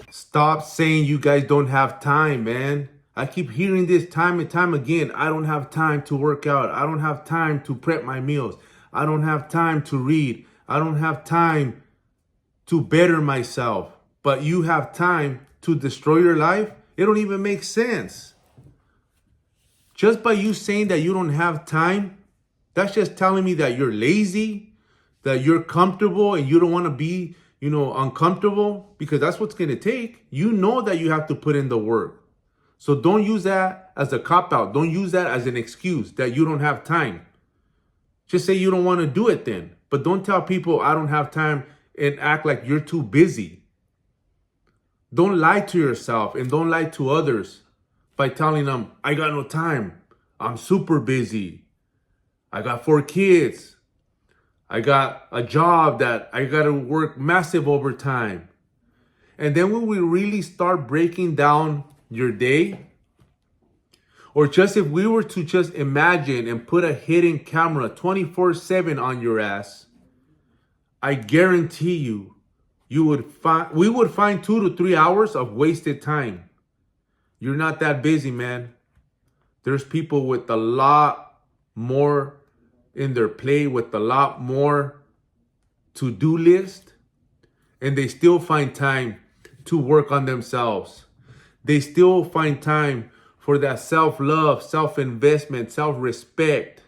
Stop saying you guys don't have time, man. I keep hearing this time and time again. I don't have time to work out. I don't have time to prep my meals. I don't have time to read. I don't have time to better myself. But you have time to destroy your life? It don't even make sense. Just by you saying that you don't have time, that's just telling me that you're lazy, that you're comfortable and you don't want to be, uncomfortable, because that's what's going to take. You know that you have to put in the work. So don't use that as a cop out. Don't use that as an excuse that you don't have time. Just say you don't want to do it then. But don't tell people I don't have time and act like you're too busy. Don't lie to yourself and don't lie to others by telling them, I got no time. I'm super busy. I got 4 kids. I got a job that I got to work massive overtime. And then when we really start breaking down your day, or just if we were to just imagine and put a hidden camera 24/7 on your ass, I guarantee you, we would find 2 to 3 hours of wasted time. You're not that busy, man. There's people with a lot more in their plate, with a lot more to-do list, and they still find time to work on themselves. They still find time for that self-love, self-investment, self-respect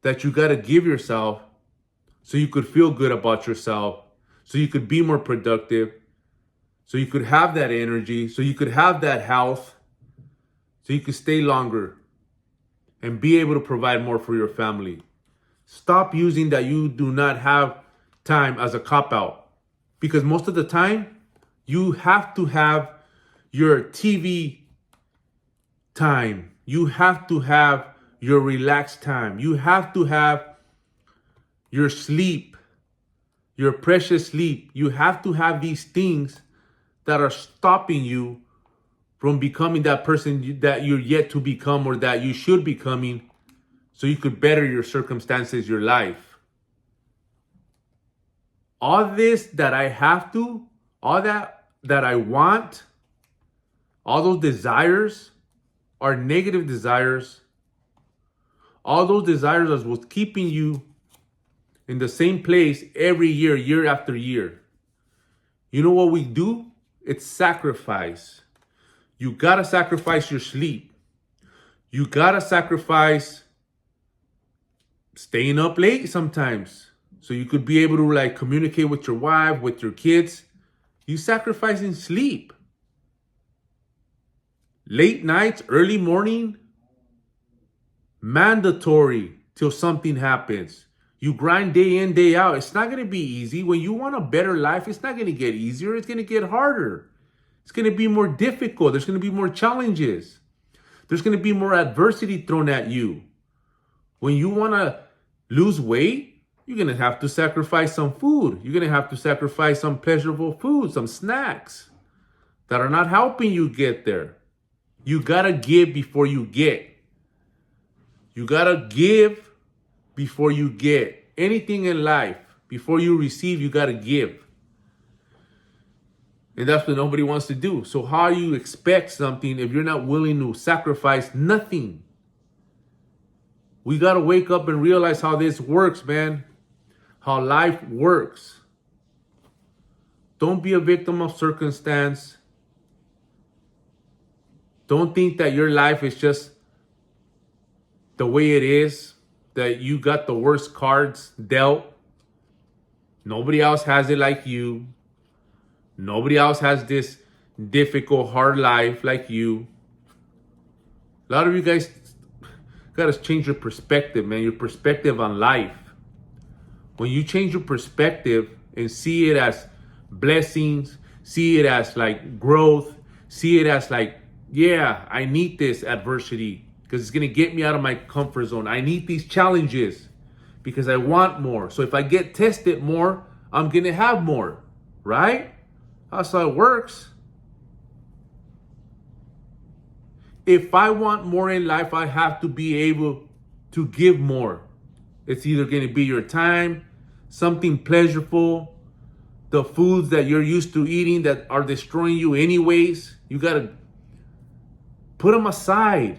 that you got to give yourself so you could feel good about yourself, so you could be more productive, so you could have that energy, so you could have that health, so you could stay longer and be able to provide more for your family. Stop using that you do not have time as a cop-out, because most of the time you have to have your TV time. You have to have your relaxed time. You have to have your sleep, your precious sleep. You have to have these things that are stopping you from becoming that person that you're yet to become, or that you should be becoming, so you could better your circumstances, your life. All this that I have to, all that I want, all those desires are negative desires. All those desires are what's keeping you in the same place every year, year after year. You know what we do? It's sacrifice. You gotta sacrifice your sleep. You gotta sacrifice staying up late sometimes, so you could be able to communicate with your wife, with your kids. You sacrificing sleep. Late nights, early morning, mandatory till something happens. You grind day in, day out. It's not going to be easy. When you want a better life, it's not going to get easier. It's going to get harder. It's going to be more difficult. There's going to be more challenges. There's going to be more adversity thrown at you. When you want to lose weight, you're going to have to sacrifice some food. You're going to have to sacrifice some pleasurable food, some snacks that are not helping you get there. You got to give before you get. You got to give before you get. Anything in life, before you receive, you got to give. And that's what nobody wants to do. So how do you expect something if you're not willing to sacrifice nothing? We got to wake up and realize how this works, man. How life works. Don't be a victim of circumstance. Don't think that your life is just the way it is, that you got the worst cards dealt. Nobody else has it like you. Nobody else has this difficult, hard life like you. A lot of you guys got to change your perspective, man. Your perspective on life. When you change your perspective and see it as blessings, see it as growth, see it as yeah, I need this adversity because it's going to get me out of my comfort zone. I need these challenges because I want more. So if I get tested more, I'm going to have more, right? That's how it works. If I want more in life, I have to be able to give more. It's either going to be your time, something pleasurable the foods that you're used to eating that are destroying you anyways. You got to put them aside.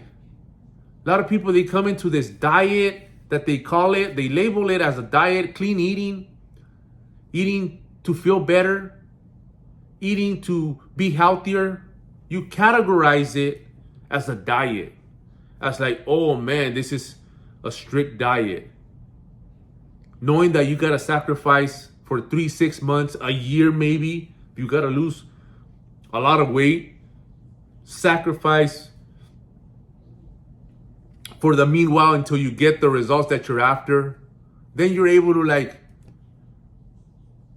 A lot of people, they come into this diet that they call it, they label it as a diet, clean eating, eating to feel better, eating to be healthier. You categorize it as a diet. As like, oh man, this is a strict diet. Knowing that you got to sacrifice for 3-6 months, a year maybe, you got to lose a lot of weight, sacrifice for the meanwhile until you get the results that you're after. Then you're able to, like,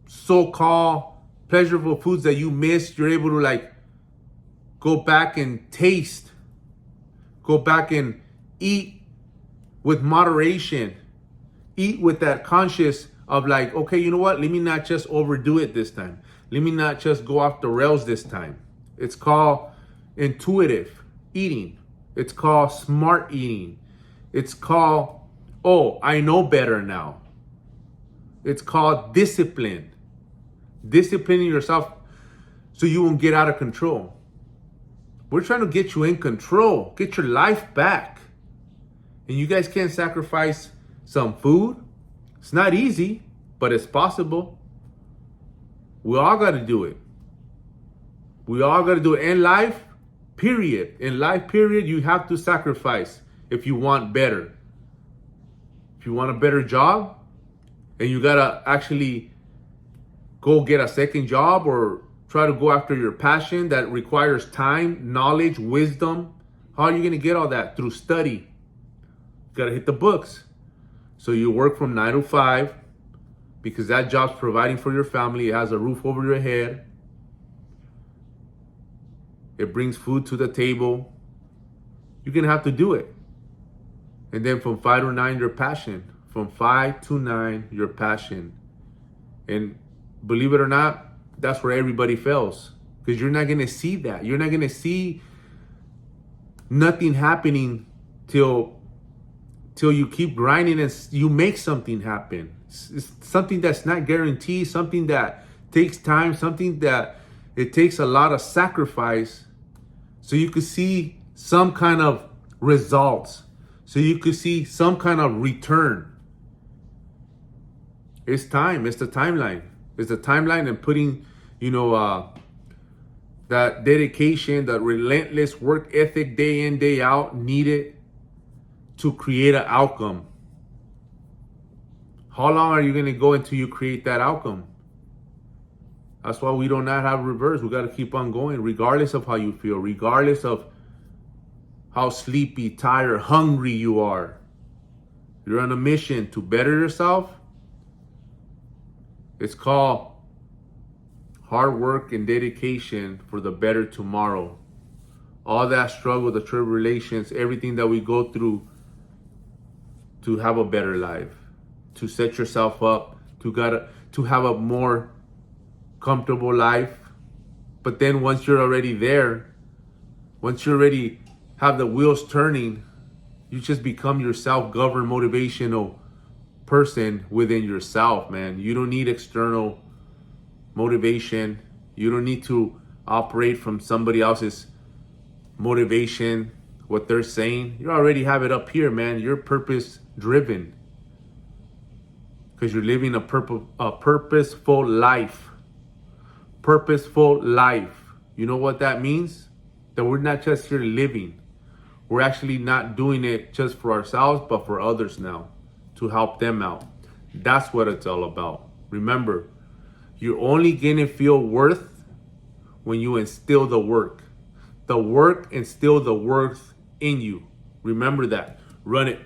so-called pleasurable foods that you missed, you're able to, like, go back and taste, go back and eat with moderation, eat with that conscious of like, okay, you know what? Let me not just overdo it this time. Let me not just go off the rails this time. It's called intuitive eating. It's called smart eating. It's called, oh, I know better now. It's called discipline. Disciplining yourself so you won't get out of control. We're trying to get you in control, get your life back. And you guys can't sacrifice some food. It's not easy, but it's possible. We all got to do it. We all got to do it in life, period. In life, period, you have to sacrifice if you want better. If you want a better job and you got to actually go get a second job or try to go after your passion that requires time, knowledge, wisdom. How are you going to get all that? Through study. You got to hit the books. So you work from 9 to 5 because that job's providing for your family. It has a roof over your head. It brings food to the table. You're going to have to do it. And then from 5 to 9, your passion. From 5 to 9, your passion. And believe it or not, that's where everybody fails. Because you're not going to see that. You're not going to see nothing happening till you keep grinding and you make something happen. It's something that's not guaranteed, something that takes time, something that it takes a lot of sacrifice so you could see some kind of results, so you could see some kind of return. It's time. It's the timeline. It's the timeline and putting, that dedication, that relentless work ethic day in, day out needed to create an outcome. How long are you going to go until you create that outcome? That's why we do not have reverse. We got to keep on going, regardless of how you feel, regardless of how sleepy, tired, hungry you are. You're on a mission to better yourself. It's called hard work and dedication for the better tomorrow. All that struggle, the tribulations, everything that we go through to have a better life, to set yourself up, to have a more comfortable life. But then once you're already there, once you already have the wheels turning, you just become your self-governed motivational person within yourself, man. You don't need external motivation. You don't need to operate from somebody else's motivation, what they're saying. You already have it up here, man. You're purpose driven because you're living a purposeful life. Purposeful life. You know what that means? That we're not just here living. We're actually not doing it just for ourselves, but for others now, to help them out. That's what it's all about. Remember, you're only gonna feel worth when you instill the work. The work instill the worth in you. Remember that. Run it.